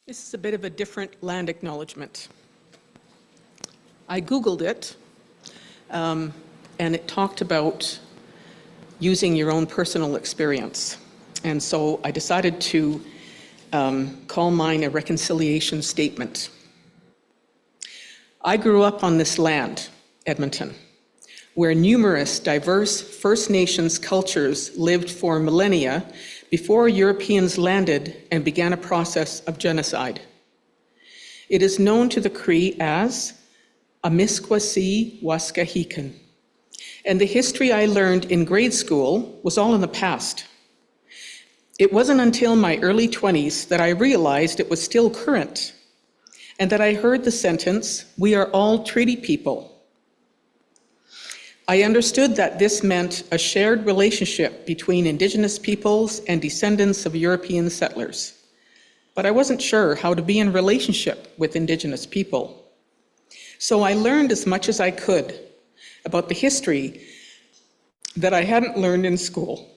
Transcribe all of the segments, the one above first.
This is a bit of a different land acknowledgement. I Googled it, and it talked about using your own personal experience. And so I decided to call mine a reconciliation statement. I grew up on this land, Edmonton, where numerous diverse First Nations cultures lived for millennia before Europeans landed and began a process of genocide. It is known to the Cree as Amiskwaci Waskahikan, and the history I learned in grade school was all in the past. It wasn't until my early 20s that I realized it was still current, and that I heard the sentence, "We are all treaty people." I understood that this meant a shared relationship between Indigenous peoples and descendants of European settlers. But I wasn't sure how to be in relationship with Indigenous people. So I learned as much as I could about the history that I hadn't learned in school,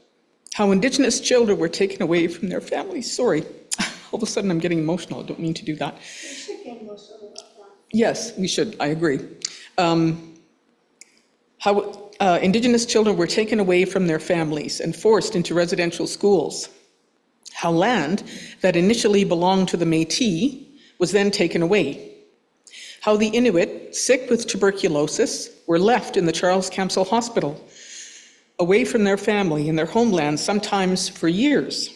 how Indigenous children were taken away from their families. Sorry, all of a sudden I'm getting emotional. I don't mean to do that. We should get emotional about that. Yes, we should, I agree. How Indigenous children were taken away from their families and forced into residential schools. How land that initially belonged to the Métis was then taken away. How the Inuit, sick with tuberculosis, were left in the Charles Camsell Hospital, away from their family and their homeland, sometimes for years.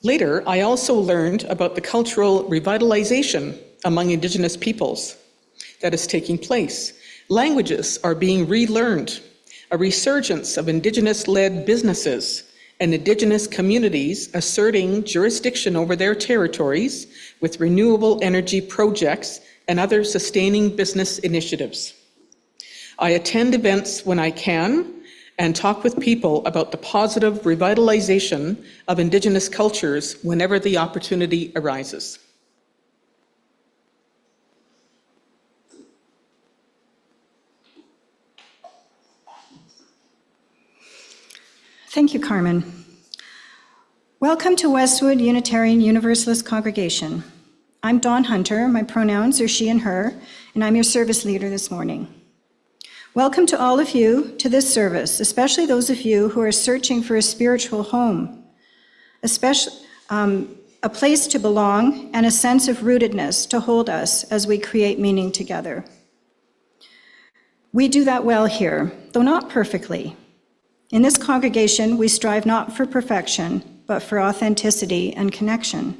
Later, I also learned about the cultural revitalization among Indigenous peoples that is taking place. Languages are being relearned, a resurgence of Indigenous-led businesses and Indigenous communities asserting jurisdiction over their territories with renewable energy projects and other sustaining business initiatives. I attend events when I can and talk with people about the positive revitalization of Indigenous cultures whenever the opportunity arises. Thank you, Carmen. Welcome to Westwood Unitarian Universalist Congregation. I'm Dawn Hunter, my pronouns are she and her, and I'm your service leader this morning. Welcome to all of you to this service, especially those of you who are searching for a spiritual home, a place to belong and a sense of rootedness to hold us as we create meaning together. We do that well here, though not perfectly. In this congregation, we strive not for perfection, but for authenticity and connection.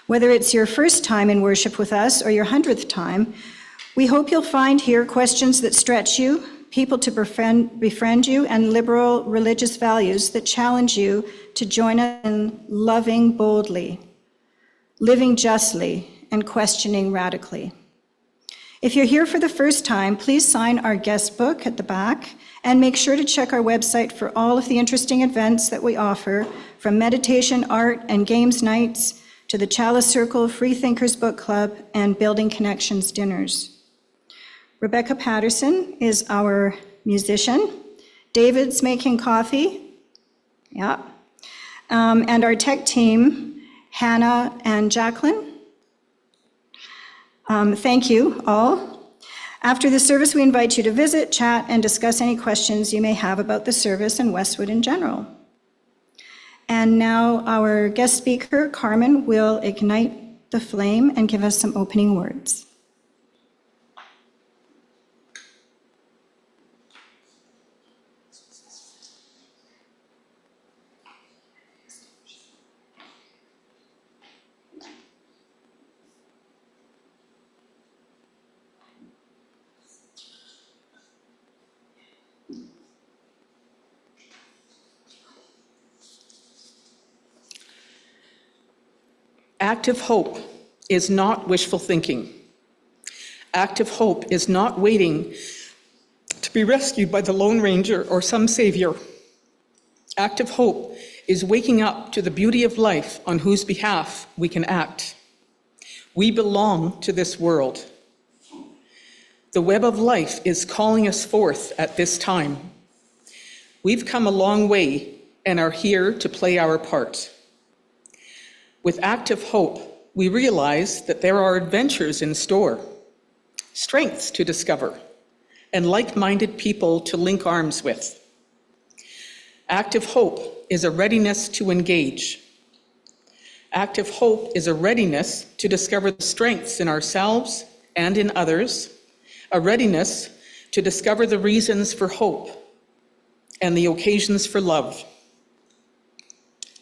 Whether it's your first time in worship with us or your 100th time, we hope you'll find here questions that stretch you, people to befriend you, and liberal religious values that challenge you to join us in loving boldly, living justly, and questioning radically. If you're here for the first time, please sign our guest book at the back and make sure to check our website for all of the interesting events that we offer, from meditation, art, and games nights to the Chalice Circle, Free Thinkers Book Club, and Building Connections dinners. Rebecca Patterson is our musician. David's making coffee. Yeah. And our tech team, Hannah and Jacqueline. Thank you all. After the service, we invite you to visit, chat, and discuss any questions you may have about the service and Westwood in general. And now our guest speaker, Carmen, will ignite the flame and give us some opening words. Active hope is not wishful thinking. Active hope is not waiting to be rescued by the Lone Ranger or some savior. Active hope is waking up to the beauty of life on whose behalf we can act. We belong to this world. The web of life is calling us forth at this time. We've come a long way and are here to play our part. With active hope, we realize that there are adventures in store, strengths to discover, and like-minded people to link arms with. Active hope is a readiness to engage. Active hope is a readiness to discover the strengths in ourselves and in others, a readiness to discover the reasons for hope and the occasions for love,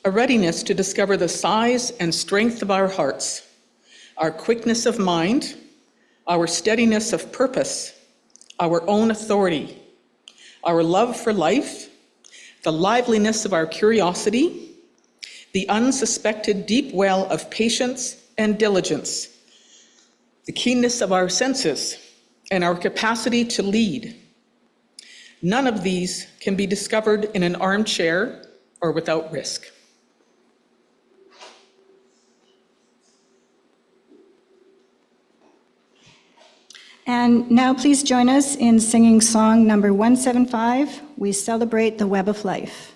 a readiness to discover the size and strength of our hearts, our quickness of mind, our steadiness of purpose, our own authority, our love for life, the liveliness of our curiosity, the unsuspected deep well of patience and diligence, the keenness of our senses, and our capacity to lead. None of these can be discovered in an armchair or without risk. And now please join us in singing song number 175, We Celebrate the Web of Life.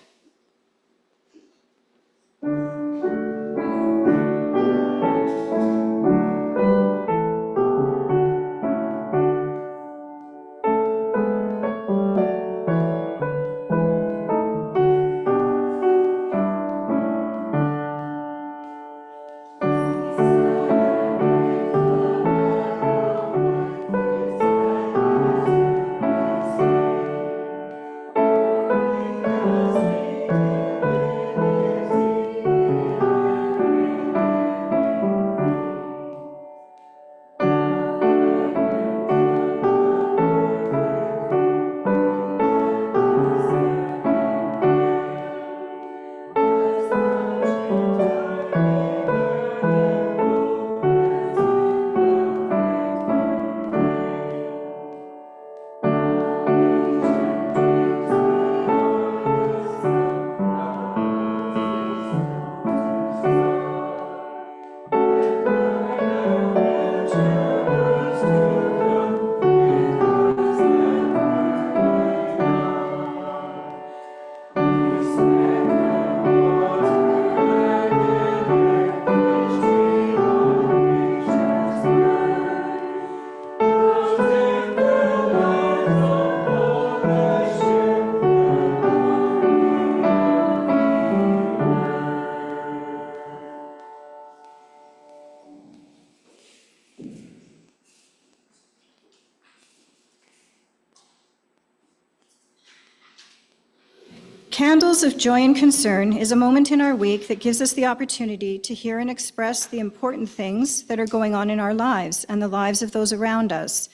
Candles of Joy and Concern is a moment in our week that gives us the opportunity to hear and express the important things that are going on in our lives and the lives of those around us,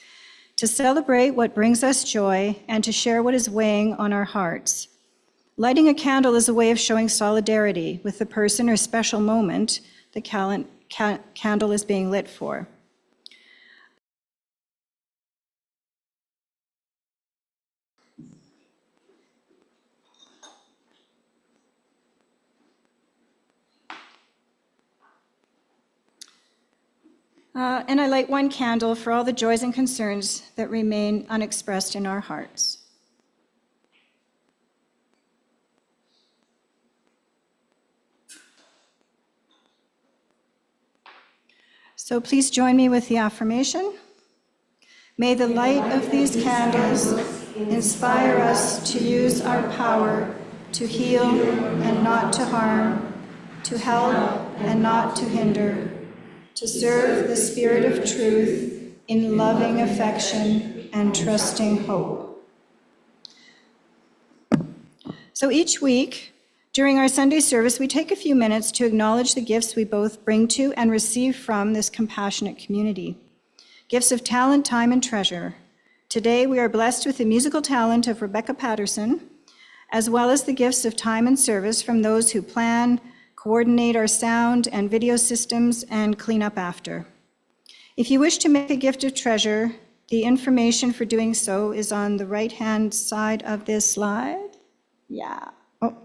to celebrate what brings us joy and to share what is weighing on our hearts. Lighting a candle is a way of showing solidarity with the person or special moment the candle is being lit for. And I light one candle for all the joys and concerns that remain unexpressed in our hearts. So please join me with the affirmation. May the light of these candles inspire us to use our power to heal and not to harm, to help and not to hinder, to serve the spirit of truth in loving affection and trusting hope. So each week, during our Sunday service, we take a few minutes to acknowledge the gifts we both bring to and receive from this compassionate community. Gifts of talent, time, and treasure. Today, we are blessed with the musical talent of Rebecca Patterson, as well as the gifts of time and service from those who plan, coordinate our sound and video systems, and clean up after. If you wish to make a gift of treasure, the information for doing so is on the right-hand side of this slide. Yeah. Oh,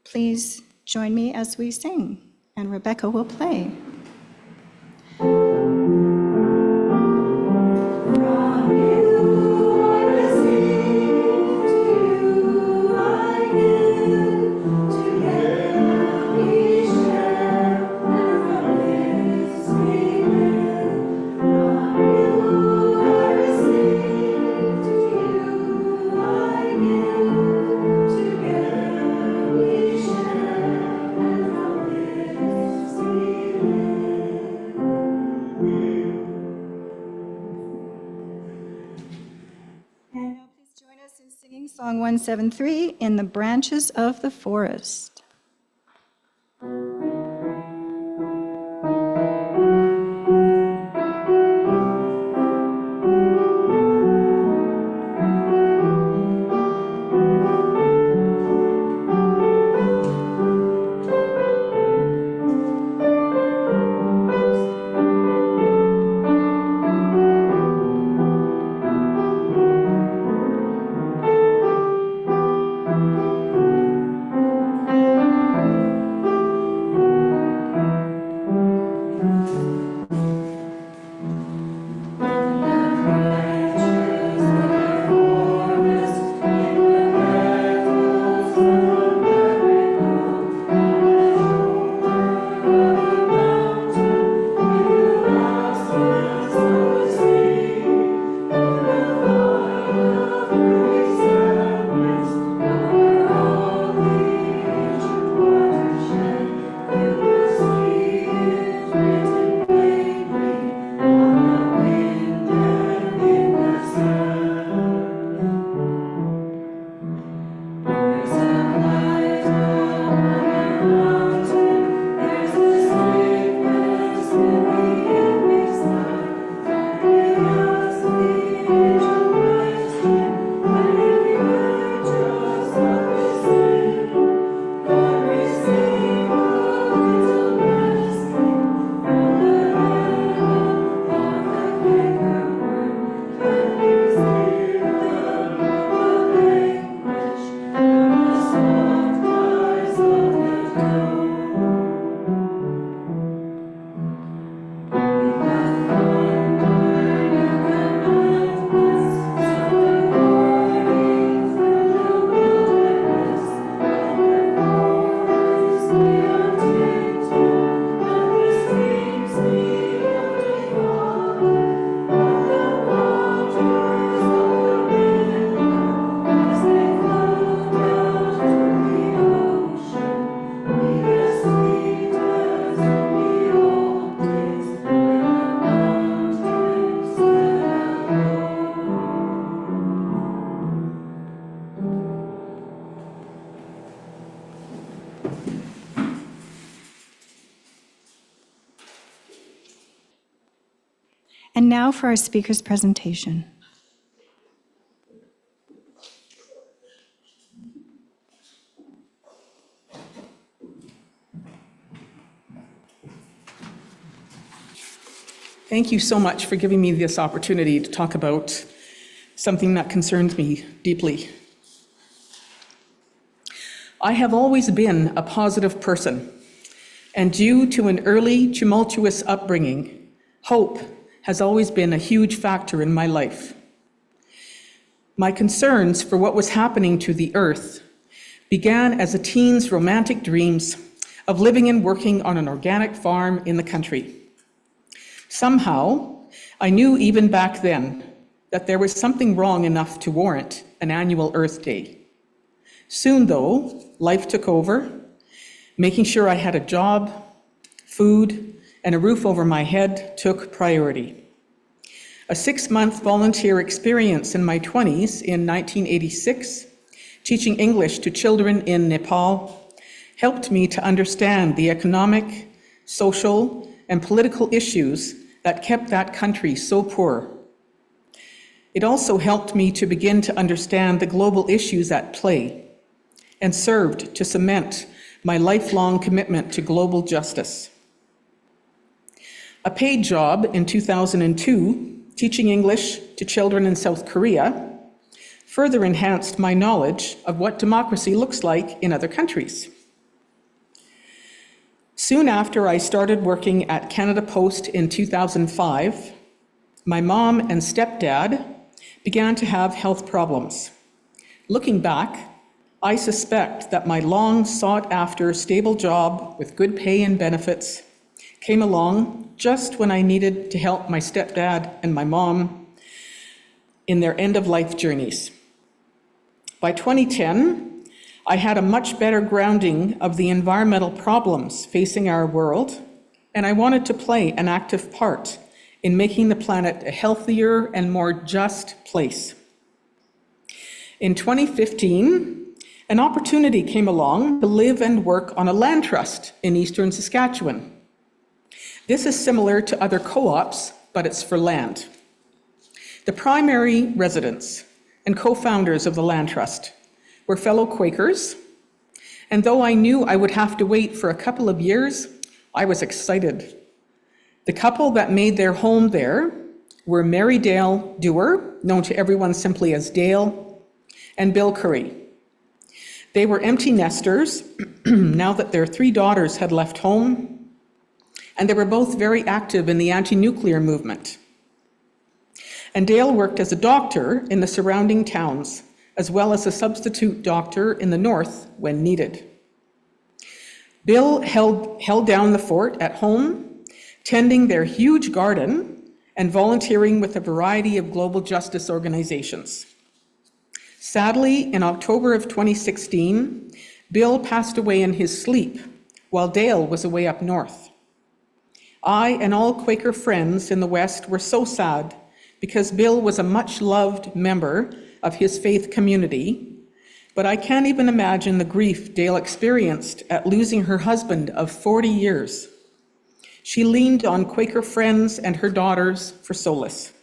please join me as we sing, and Rebecca will play. 173, In the Branches of the Forest. And now for our speaker's presentation. Thank you so much for giving me this opportunity to talk about something that concerns me deeply. I have always been a positive person, and due to an early tumultuous upbringing, hope has always been a huge factor in my life. My concerns for what was happening to the earth began as a teen's romantic dreams of living and working on an organic farm in the country. Somehow, I knew even back then that there was something wrong enough to warrant an annual Earth Day. Soon, though, life took over, making sure I had a job, food, and a roof over my head took priority. A 6-month volunteer experience in my 20s in 1986, teaching English to children in Nepal, helped me to understand the economic, social, and political issues that kept that country so poor. It also helped me to begin to understand the global issues at play and served to cement my lifelong commitment to global justice. A paid job in 2002, teaching English to children in South Korea, further enhanced my knowledge of what democracy looks like in other countries. Soon after I started working at Canada Post in 2005, my mom and stepdad began to have health problems. Looking back, I suspect that my long sought-after stable job with good pay and benefits came along just when I needed to help my stepdad and my mom in their end-of-life journeys. By 2010, I had a much better grounding of the environmental problems facing our world, and I wanted to play an active part in making the planet a healthier and more just place. In 2015, an opportunity came along to live and work on a land trust in eastern Saskatchewan. This is similar to other co-ops, but it's for land. The primary residents and co-founders of the land trust were fellow Quakers, and though I knew I would have to wait for a couple of years, I was excited. The couple that made their home there were Mary Dale Dewar, known to everyone simply as Dale, and Bill Curry. They were empty nesters now that their 3 daughters had left home, and they were both very active in the anti-nuclear movement. And Dale worked as a doctor in the surrounding towns, as well as a substitute doctor in the north when needed. Bill held down the fort at home, tending their huge garden and volunteering with a variety of global justice organizations. Sadly, in October of 2016, Bill passed away in his sleep while Dale was away up north. I and all Quaker friends in the West were so sad because Bill was a much-loved member of his faith community, but I can't even imagine the grief Dale experienced at losing her husband of 40 years. She leaned on Quaker friends and her daughters for solace.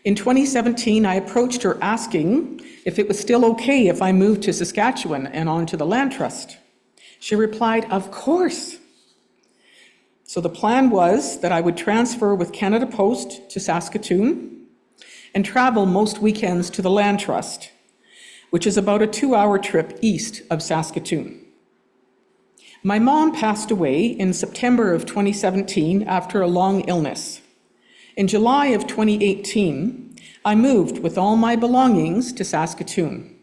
In 2017, I approached her asking if it was still okay if I moved to Saskatchewan and onto the land trust. She replied, "Of course." So the plan was that I would transfer with Canada Post to Saskatoon and travel most weekends to the land trust, which is about a 2-hour trip east of Saskatoon. My mom passed away in September of 2017 after a long illness. In July of 2018, I moved with all my belongings to Saskatoon.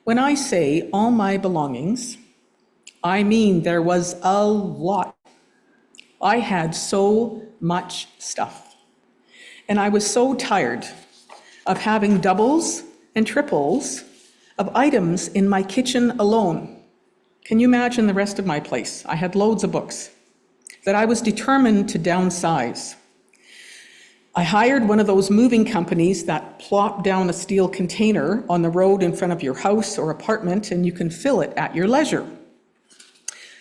When I say all my belongings, I mean there was a lot. I had so much stuff, and I was so tired of having doubles and triples of items in my kitchen alone. Can you imagine the rest of my place? I had loads of books that I was determined to downsize. I hired one of those moving companies that plop down a steel container on the road in front of your house or apartment, and you can fill it at your leisure.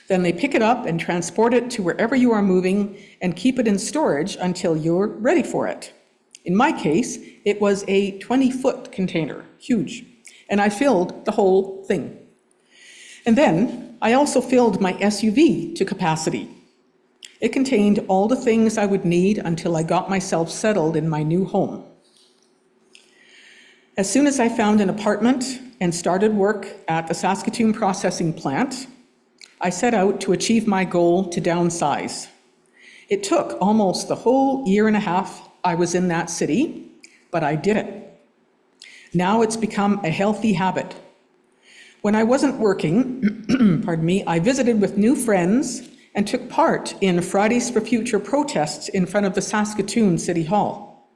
Then they pick it up and transport it to wherever you are moving and keep it in storage until you're ready for it. In my case, it was a 20-foot container, huge, and I filled the whole thing. And then I also filled my SUV to capacity. It contained all the things I would need until I got myself settled in my new home. As soon as I found an apartment and started work at the Saskatoon processing plant, I set out to achieve my goal to downsize. It took almost the whole 1.5 years I was in that city, but I did it. Now it's become a healthy habit. When I wasn't working, I visited with new friends and took part in Fridays for Future protests in front of the Saskatoon City Hall.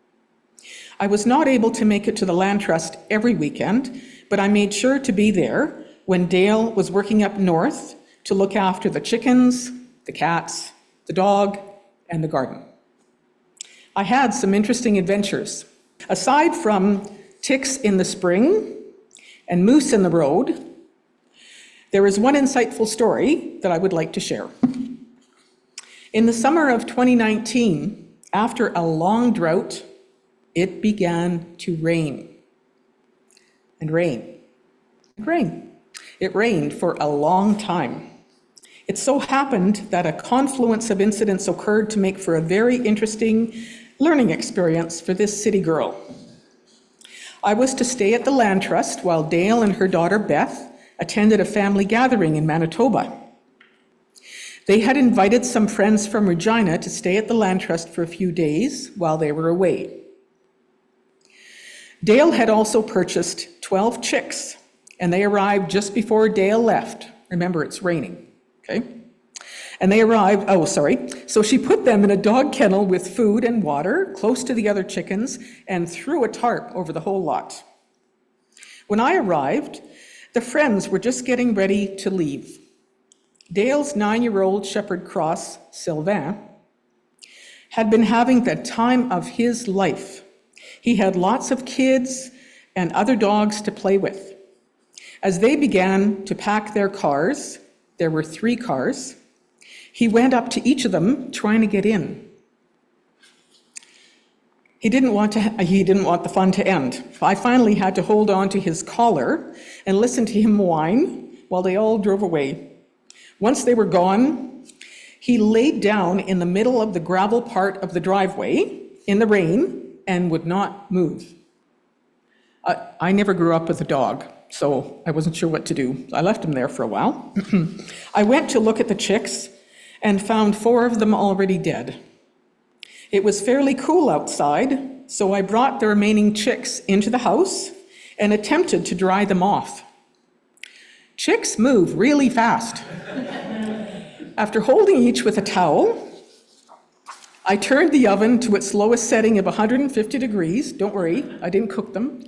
I was not able to make it to the land trust every weekend, but I made sure to be there when Dale was working up north to look after the chickens, the cats, the dog, and the garden. I had some interesting adventures. Aside from ticks in the spring and moose in the road, there is one insightful story that I would like to share. In the summer of 2019, after a long drought, it began to rain. And rain. And rain. It rained for a long time. It so happened that a confluence of incidents occurred to make for a very interesting learning experience for this city girl. I was to stay at the land trust while Dale and her daughter Beth attended a family gathering in Manitoba. They had invited some friends from Regina to stay at the land trust for a few days while they were away. Dale had also purchased 12 chicks, and they arrived just before Dale left. Remember, it's raining, okay? And they arrived, so she put them in a dog kennel with food and water close to the other chickens and threw a tarp over the whole lot. When I arrived, the friends were just getting ready to leave. Dale's 9-year-old shepherd cross, Sylvain, had been having the time of his life. He had lots of kids and other dogs to play with. As they began to pack their cars, there were 3 cars, he went up to each of them trying to get in. He didn't want the fun to end. I finally had to hold on to his collar and listen to him whine while they all drove away. Once they were gone, he laid down in the middle of the gravel part of the driveway in the rain and would not move. I never grew up with a dog, so I wasn't sure what to do. I left him there for a while. I went to look at the chicks and found 4 of them already dead. It was fairly cool outside, so I brought the remaining chicks into the house and attempted to dry them off. Chicks move really fast. After holding each with a towel, I turned the oven to its lowest setting of 150 degrees, don't worry, I didn't cook them,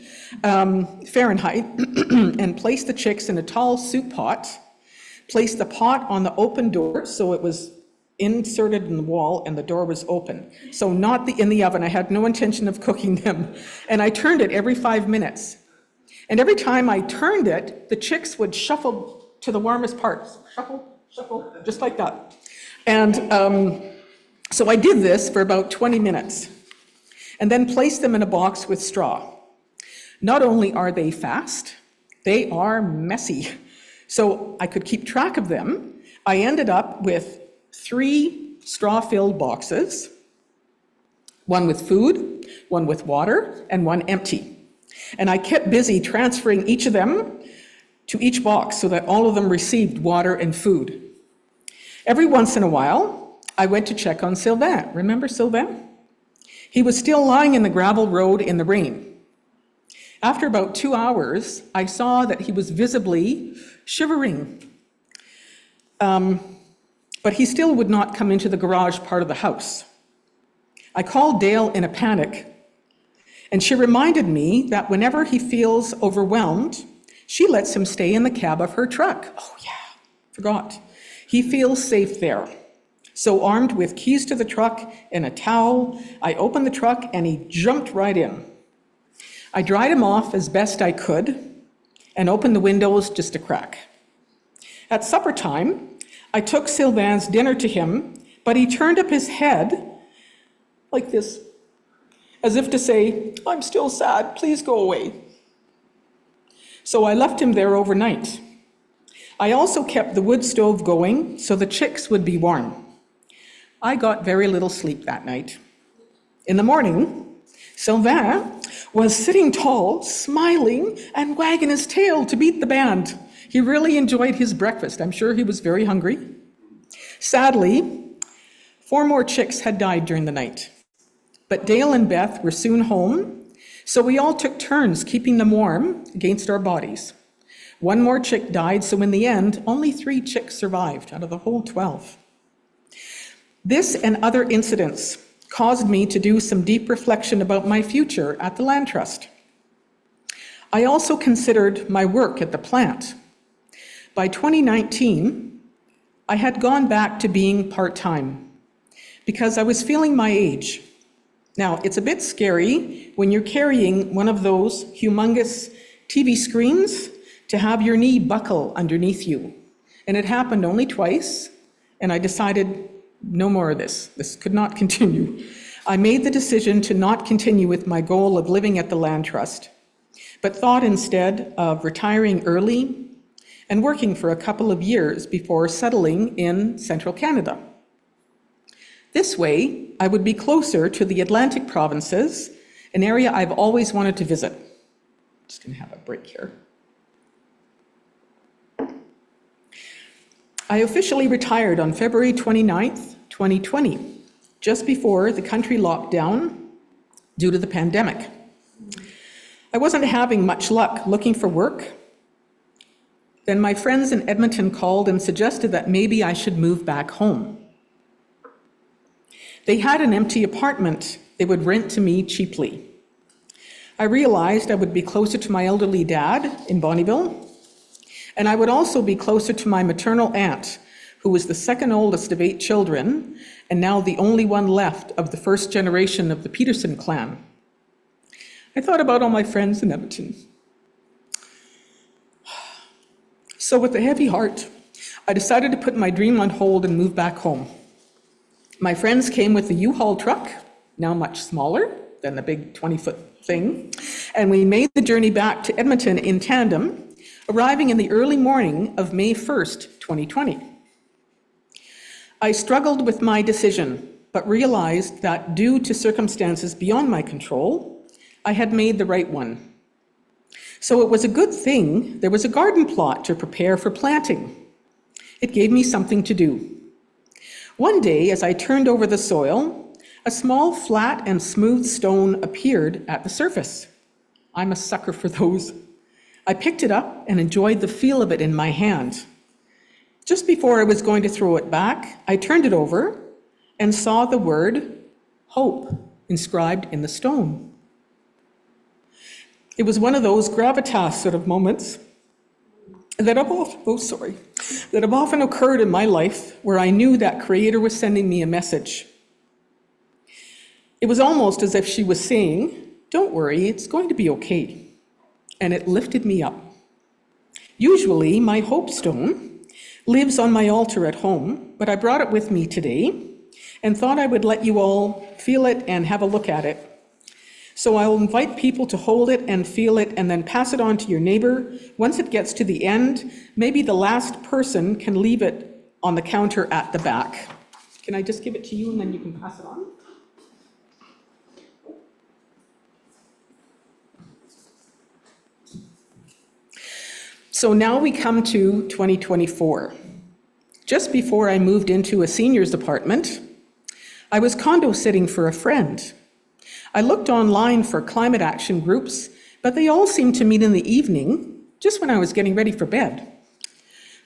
Fahrenheit, and placed the chicks in a tall soup pot, placed the pot on the open door so it was inserted in the wall and the door was open. So not in the oven, I had no intention of cooking them. And I turned it every 5 minutes. And every time I turned it, the chicks would shuffle to the warmest parts. Shuffle, shuffle, just like that. And so I did this for about 20 minutes and then placed them in a box with straw. Not only are they fast, they are messy. So I could keep track of them. I ended up with 3 straw-filled boxes, 1 with food, 1 with water, and 1 empty. And I kept busy transferring each of them to each box so that all of them received water and food. Every once in a while, I went to check on Sylvain. Remember Sylvain? He was still lying in the gravel road in the rain. After about 2 hours, I saw that he was visibly shivering. But he still would not come into the garage part of the house. I called Dale in a panic, and she reminded me that whenever he feels overwhelmed, she lets him stay in the cab of her truck. Oh yeah, forgot. He feels safe there. So armed with keys to the truck and a towel, I opened the truck and he jumped right in. I dried him off as best I could and opened the windows just a crack. At supper time, I took Sylvain's dinner to him, but he turned up his head like this, as if to say, "I'm still sad, please go away." So I left him there overnight. I also kept the wood stove going so the chicks would be warm. I got very little sleep that night. In the morning, Sylvain was sitting tall, smiling, and wagging his tail to beat the band. He really enjoyed his breakfast. I'm sure he was very hungry. Sadly, 4 more chicks had died during the night. But Dale and Beth were soon home, so we all took turns keeping them warm against our bodies. 1 more chick died, so in the end, only 3 chicks survived out of the whole 12. This and other incidents caused me to do some deep reflection about my future at the Land Trust. I also considered my work at the plant. By 2019, I had gone back to being part-time because I was feeling my age. Now, it's a bit scary when you're carrying one of those humongous TV screens to have your knee buckle underneath you. And it happened only twice, and I decided no more of this. This could not continue. I made the decision to not continue with my goal of living at the Land Trust, but thought instead of retiring early and working for a couple of years before settling in central Canada. This way, I would be closer to the Atlantic provinces, an area I've always wanted to visit. Just gonna have a break here. I officially retired on February 29th, 2020, just before the country locked down due to the pandemic. I wasn't having much luck looking for work. Then my friends in Edmonton called and suggested that maybe I should move back home. They had an empty apartment they would rent to me cheaply. I realized I would be closer to my elderly dad in Bonnyville, and I would also be closer to my maternal aunt, who was the 2nd oldest of 8 children, and now the only one left of the 1st generation of the Patterson clan. I thought about all my friends in Edmonton. So with a heavy heart, I decided to put my dream on hold and move back home. My friends came with a U-Haul truck, now much smaller than the big 20-foot thing, and we made the journey back to Edmonton in tandem, arriving in the early morning of May 1st, 2020. I struggled with my decision, but realized that due to circumstances beyond my control, I had made the right one. So it was a good thing there was a garden plot to prepare for planting. It gave me something to do. One day, as I turned over the soil, a small flat and smooth stone appeared at the surface. I'm a sucker for those. I picked it up and enjoyed the feel of it in my hand. Just before I was going to throw it back, I turned it over and saw the word hope inscribed in the stone. It was one of those gravitas sort of moments that have often occurred in my life where I knew that Creator was sending me a message. It was almost as if she was saying, "Don't worry, it's going to be okay." And it lifted me up. Usually, my hope stone lives on my altar at home, but I brought it with me today and thought I would let you all feel it and have a look at it. So I'll invite people to hold it and feel it and then pass it on to your neighbor. Once it gets to the end, maybe the last person can leave it on the counter at the back. Can I just give it to you and then you can pass it on? So now we come to 2024. Just before I moved into a seniors apartment, I was condo sitting for a friend. I looked online for climate action groups, but they all seemed to meet in the evening, just when I was getting ready for bed.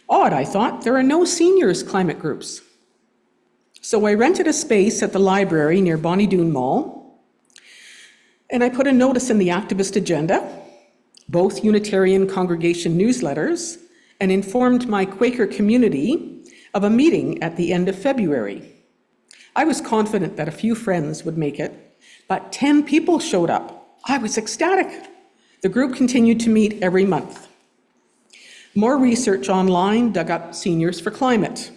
Odd, I thought, there are no seniors climate groups. So I rented a space at the library near Bonnie Doon Mall, and I put a notice in the Activist agenda, both Unitarian Congregation newsletters, and informed my Quaker community of a meeting at the end of February. I was confident that a few friends would make it, but 10 people showed up. I was ecstatic. The group continued to meet every month. More research online dug up Seniors for Climate.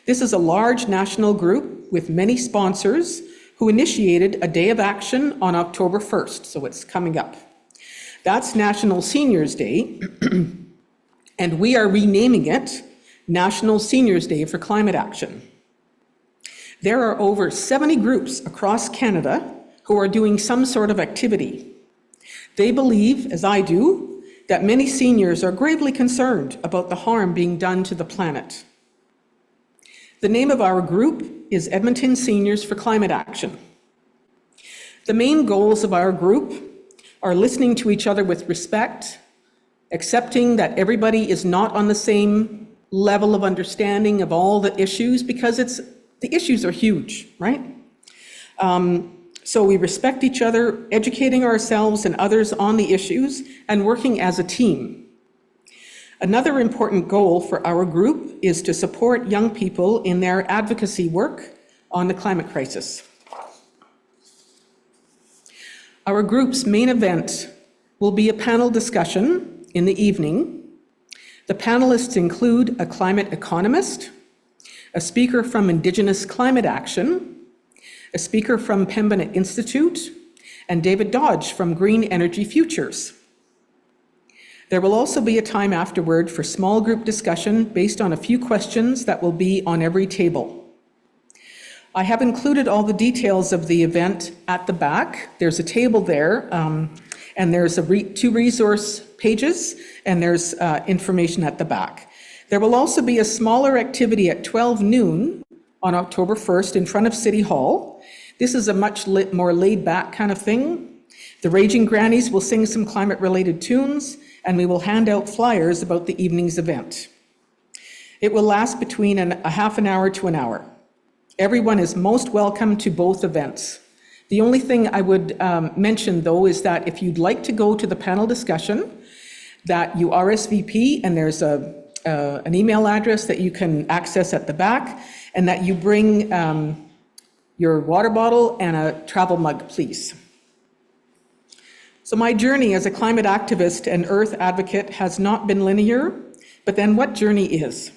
This is a large national group with many sponsors who initiated a day of action on October 1st, so it's coming up. That's National Seniors Day, and we are renaming it National Seniors Day for Climate Action. There are over 70 groups across Canada who are doing some sort of activity. They believe, as I do, that many seniors are gravely concerned about the harm being done to the planet. The name of our group is Edmonton Seniors for Climate Action. The main goals of our group are listening to each other with respect, accepting that everybody is not on the same level of understanding of all the issues, because the issues are huge, right? So we respect each other, educating ourselves and others on the issues, and working as a team. Another important goal for our group is to support young people in their advocacy work on the climate crisis. Our group's main event will be a panel discussion in the evening. The panelists include a climate economist, a speaker from Indigenous Climate Action, a speaker from Pembina Institute, and David Dodge from Green Energy Futures. There will also be a time afterward for small group discussion based on a few questions that will be on every table. I have included all the details of the event at the back. There's a table there, and there's two resource pages, and there's information at the back. There will also be a smaller activity at 12 noon on October 1st in front of City Hall. This is a much more laid-back kind of thing. The Raging Grannies will sing some climate-related tunes, and we will hand out flyers about the evening's event. It will last between a half an hour to an hour. Everyone is most welcome to both events. The only thing I would mention, though, is that if you'd like to go to the panel discussion, that you RSVP, and there's an email address that you can access at the back, and that you bring your water bottle and a travel mug, please. So my journey as a climate activist and earth advocate has not been linear, but then what journey is?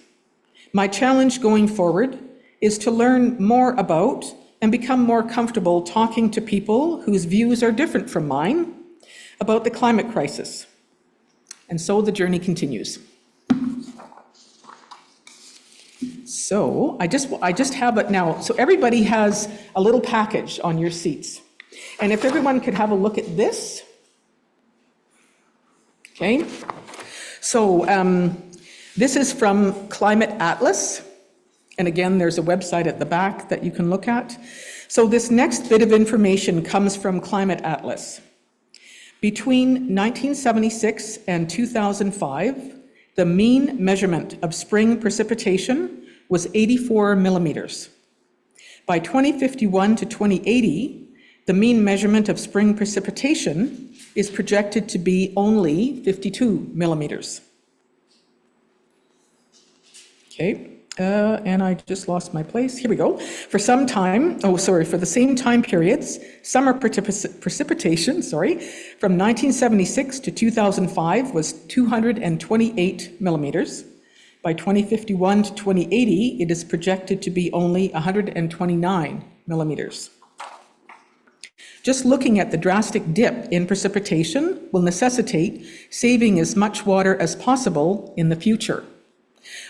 My challenge going forward is to learn more about and become more comfortable talking to people whose views are different from mine about the climate crisis. And so the journey continues. So I just have it now. So everybody has a little package on your seats. And if everyone could have a look at this. Okay. So this is from Climate Atlas. And again, there's a website at the back that you can look at. So this next bit of information comes from Climate Atlas. Between 1976 and 2005, the mean measurement of spring precipitation was 84 millimeters. By 2051 to 2080, the mean measurement of spring precipitation is projected to be only 52 millimeters. Okay. And I just lost my place. Here we go. For some time, for the same time periods, summer precipitation, from 1976 to 2005 was 228 millimeters. By 2051 to 2080, it is projected to be only 129 millimeters. Just looking at the drastic dip in precipitation will necessitate saving as much water as possible in the future.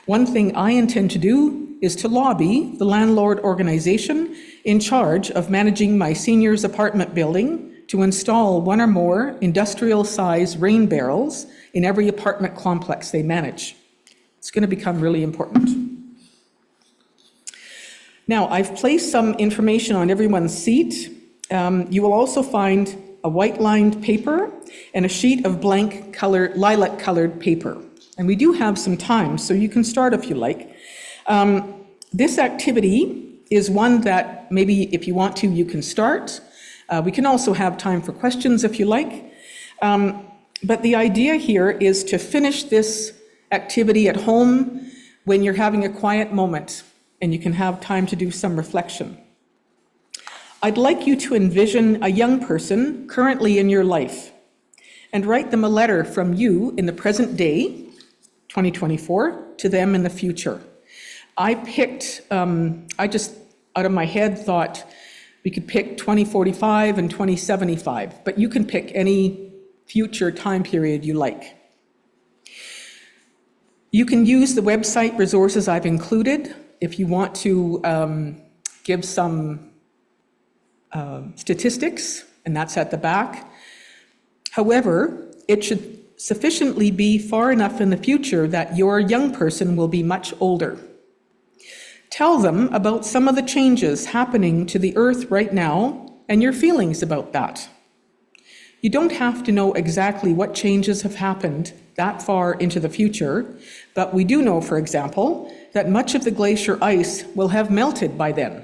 One thing I intend to do is to lobby the landlord organization in charge of managing my seniors' apartment building to install one or more industrial-size rain barrels in every apartment complex they manage. It's going to become really important. Now, I've placed some information on everyone's seat. You will also find a white-lined paper and a sheet of blank colored, lilac-colored paper. And we do have some time, so you can start if you like. This activity is one that maybe if you want to, you can start. We can also have time for questions if you like. But the idea here is to finish this activity at home when you're having a quiet moment and you can have time to do some reflection. I'd like you to envision a young person currently in your life and write them a letter from you in the present day, 2024, to them in the future. I just out of my head thought we could pick 2045 and 2075, but you can pick any future time period you like. You can use the website resources I've included if you want to give some statistics, and that's at the back. However, it should sufficiently be far enough in the future that your young person will be much older. Tell them about some of the changes happening to the earth right now and your feelings about that. You don't have to know exactly what changes have happened that far into the future, but we do know, for example, that much of the glacier ice will have melted by then.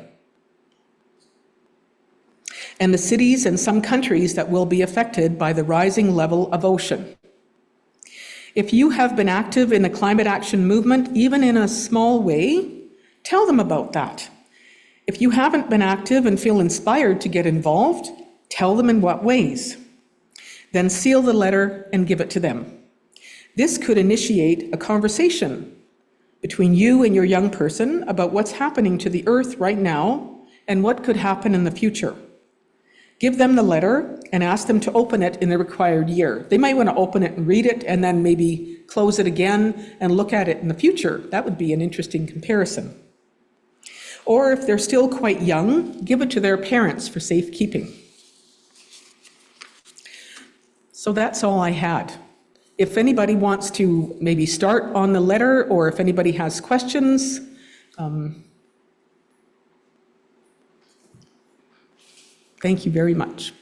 And the cities and some countries that will be affected by the rising level of ocean. If you have been active in the climate action movement, even in a small way, tell them about that. If you haven't been active and feel inspired to get involved, tell them in what ways. Then seal the letter and give it to them. This could initiate a conversation between you and your young person about what's happening to the earth right now and what could happen in the future. Give them the letter and ask them to open it in the required year. They might want to open it and read it and then maybe close it again and look at it in the future. That would be an interesting comparison. Or if they're still quite young, give it to their parents for safekeeping. So that's all I had. If anybody wants to maybe start on the letter, or if anybody has questions, thank you very much.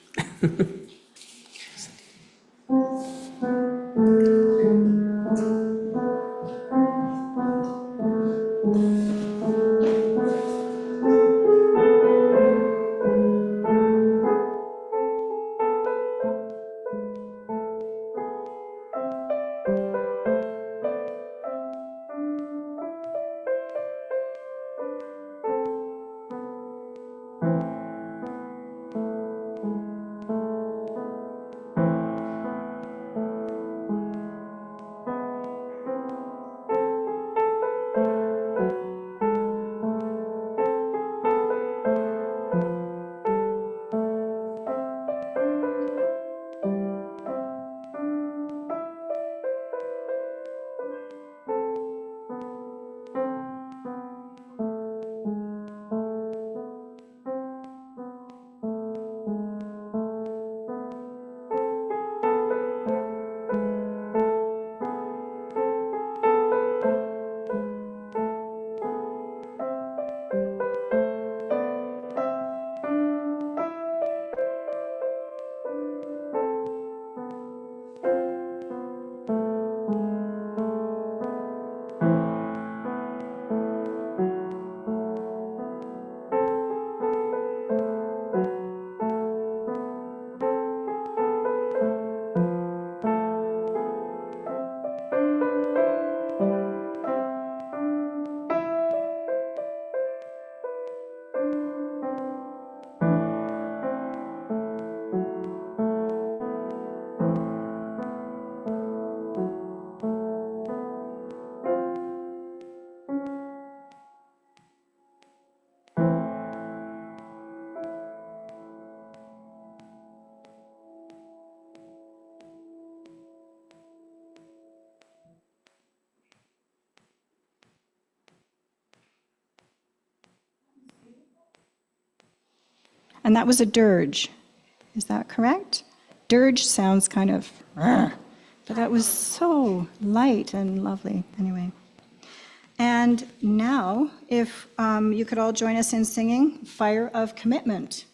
and that was a dirge. Is that correct? Dirge sounds kind of, but that was so light and lovely. Anyway. And now, if you could all join us in singing Fire of Commitment.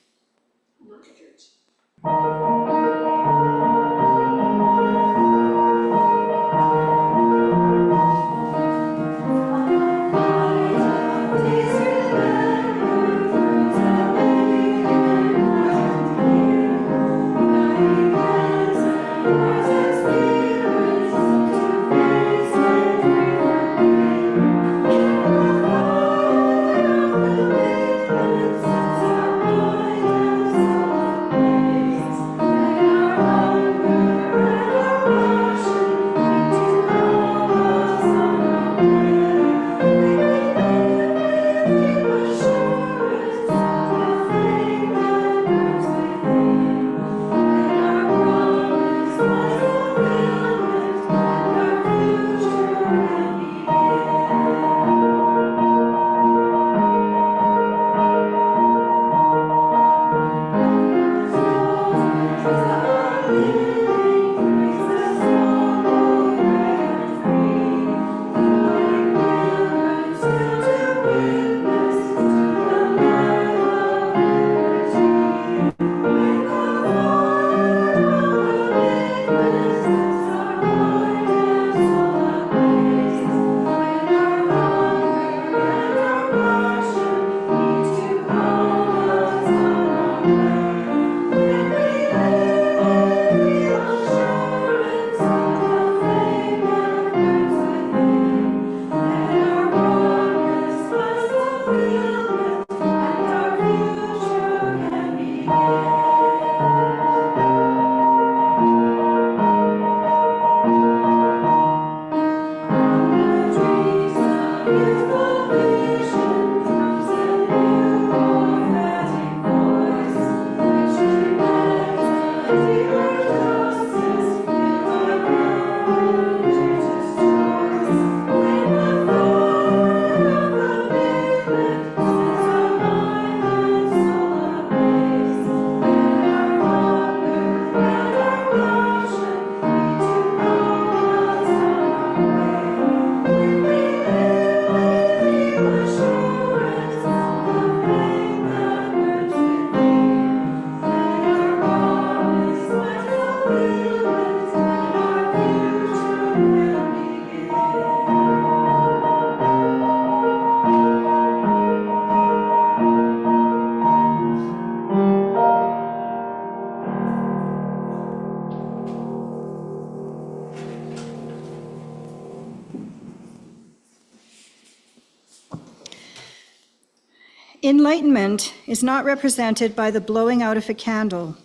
Enlightenment is not represented by the blowing out of a candle.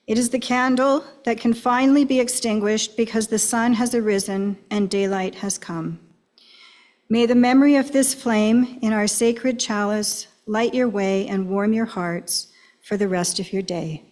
It is the candle that can finally be extinguished because the sun has arisen and daylight has come. May the memory of this flame in our sacred chalice light your way and warm your hearts for the rest of your day.